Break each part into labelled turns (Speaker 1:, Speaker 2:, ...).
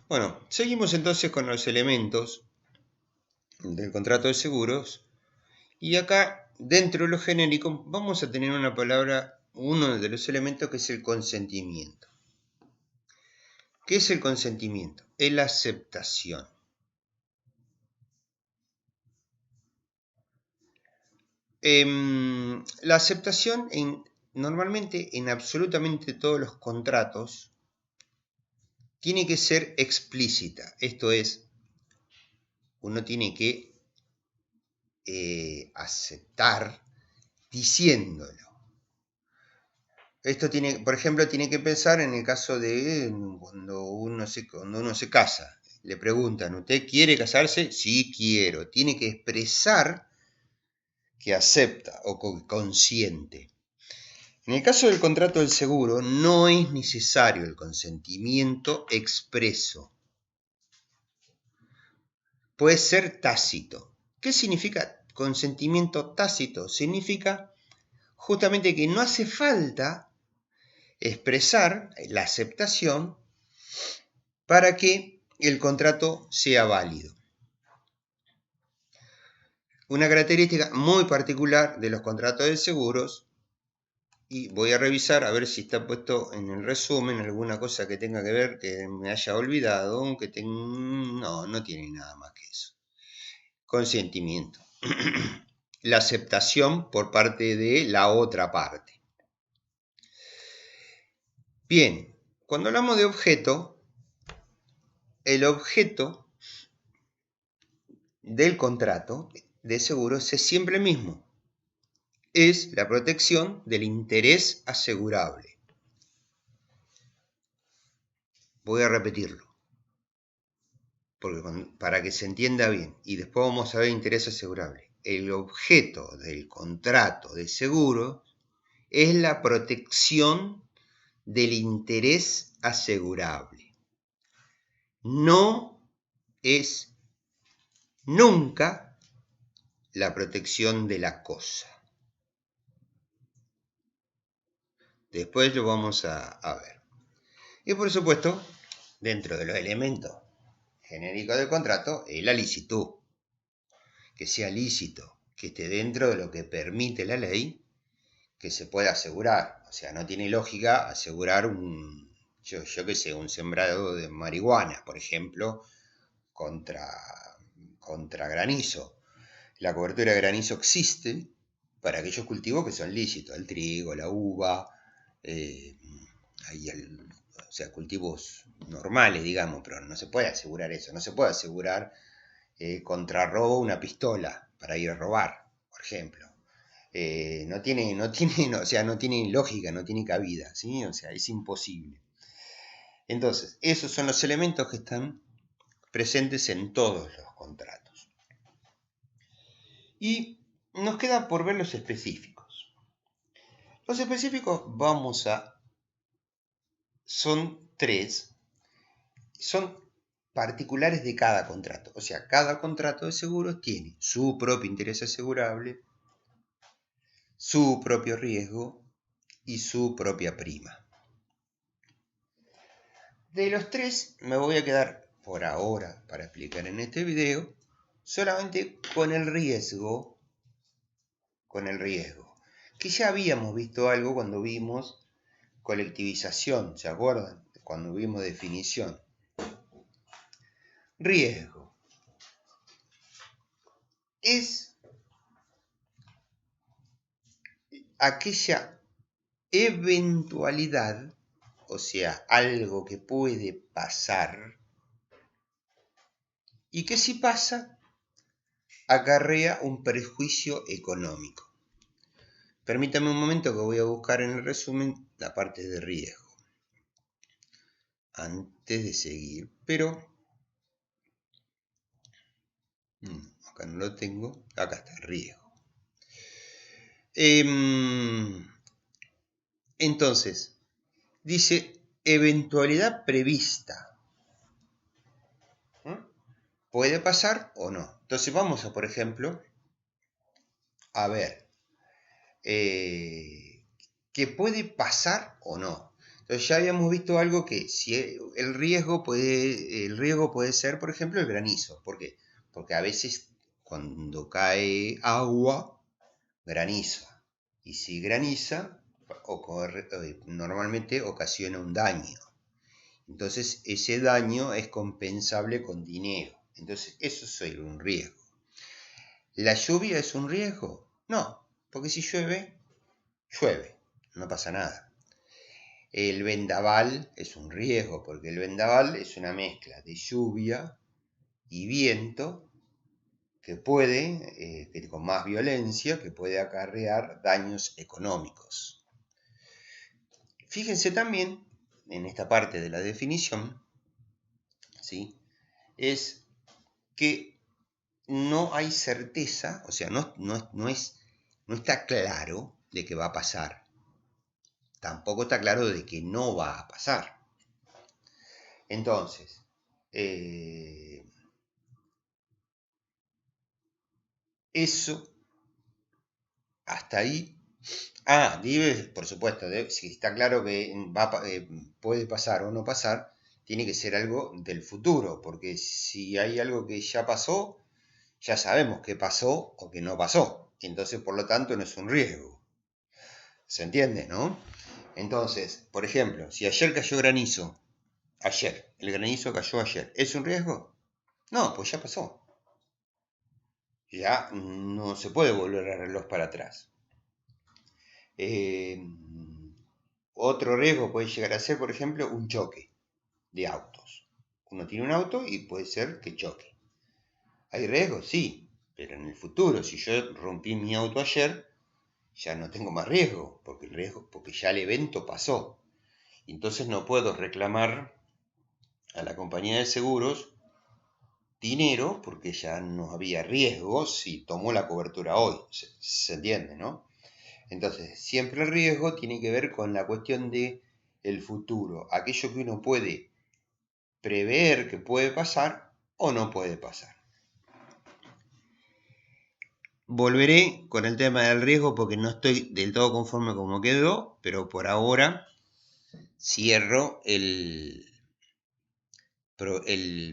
Speaker 1: Bueno, seguimos entonces con los elementos del contrato de seguros y acá dentro de lo genérico vamos a tener una palabra, uno de los elementos que es el consentimiento. ¿Qué es el consentimiento? Es la aceptación. La aceptación normalmente en absolutamente todos los contratos tiene que ser explícita. Esto es, uno tiene que aceptar diciéndolo. Esto tiene, por ejemplo, tiene que pensar en el caso de cuando uno se casa. Le preguntan, ¿usted quiere casarse? Sí, quiero. Tiene que expresar que acepta o que consiente. En el caso del contrato del seguro, no es necesario el consentimiento expreso. Puede ser tácito. ¿Qué significa consentimiento tácito? Significa justamente que no hace falta expresar la aceptación para que el contrato sea válido. Una característica muy particular de los contratos de seguros, y voy a revisar a ver si está puesto en el resumen alguna cosa que tenga que ver, que me haya olvidado, no tiene nada más que eso. Consentimiento. La aceptación por parte de la otra parte. Bien, cuando hablamos de objeto, el objeto del contrato de seguros es siempre el mismo. Es la protección del interés asegurable. Voy a repetirlo, para que se entienda bien, y después vamos a ver interés asegurable. El objeto del contrato de seguro es la protección del interés asegurable. No es nunca la protección de la cosa. Después lo vamos a ver. Y por supuesto, dentro de los elementos genéricos del contrato, es la licitud. Que sea lícito, que esté dentro de lo que permite la ley, que se pueda asegurar. O sea, no tiene lógica asegurar un sembrado de marihuana, por ejemplo, contra granizo. La cobertura de granizo existe para aquellos cultivos que son lícitos, el trigo, la uva, o sea, cultivos normales, digamos, pero no se puede asegurar eso, no se puede asegurar contra robo una pistola para ir a robar, por ejemplo. No tiene lógica, no tiene cabida, ¿sí? O sea, es imposible. Entonces, esos son los elementos que están presentes en todos los contratos. Y nos queda por ver los específicos. Los específicos son tres, son particulares de cada contrato. O sea, cada contrato de seguros tiene su propio interés asegurable, su propio riesgo y su propia prima. De los tres me voy a quedar por ahora para explicar en este video solamente con el riesgo, que ya habíamos visto algo cuando vimos colectivización, ¿se acuerdan? Cuando vimos definición. Riesgo es aquella eventualidad, o sea, algo que puede pasar y que si pasa acarrea un perjuicio económico. Permítame un momento que voy a buscar en el resumen la parte de riesgo antes de seguir, pero acá no lo tengo, acá está riesgo. Entonces, dice eventualidad prevista. ¿Puede pasar o no? Entonces vamos a, por ejemplo, a ver, ¿qué puede pasar o no? Entonces ya habíamos visto algo que si el riesgo puede ser, por ejemplo, el granizo. ¿Por qué? Porque a veces cuando cae agua, graniza. Y si graniza, normalmente ocasiona un daño. Entonces ese daño es compensable con dinero. Entonces eso es un riesgo. ¿La lluvia es un riesgo? No, porque si llueve, llueve, no pasa nada. El vendaval es un riesgo, porque el vendaval es una mezcla de lluvia y viento que con más violencia, que puede acarrear daños económicos. Fíjense también, en esta parte de la definición, ¿sí? Es que no hay certeza, o sea, no está claro de que va a pasar. Tampoco está claro de que no va a pasar. Entonces, eso, hasta ahí. Por supuesto, si está claro que puede pasar o no pasar, tiene que ser algo del futuro, porque si hay algo que ya pasó, ya sabemos que pasó o que no pasó. Entonces, por lo tanto, no es un riesgo. ¿Se entiende, no? Entonces, por ejemplo, si ayer cayó granizo, el granizo cayó ayer, ¿es un riesgo? No, pues ya pasó. Ya no se puede volver el reloj para atrás. Otro riesgo puede llegar a ser, por ejemplo, un choque de autos. Uno tiene un auto y puede ser que choque. ¿Hay riesgos? Sí, pero en el futuro, si yo rompí mi auto ayer, ya no tengo más riesgo, porque ya el evento pasó. Entonces no puedo reclamar a la compañía de seguros dinero porque ya no había riesgo si tomó la cobertura hoy. Se entiende, ¿no? Entonces, siempre el riesgo tiene que ver con la cuestión de el futuro, aquello que uno puede prever que puede pasar o no puede pasar. Volveré con el tema del riesgo porque no estoy del todo conforme como quedó, pero por ahora cierro el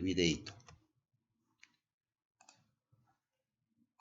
Speaker 1: videito.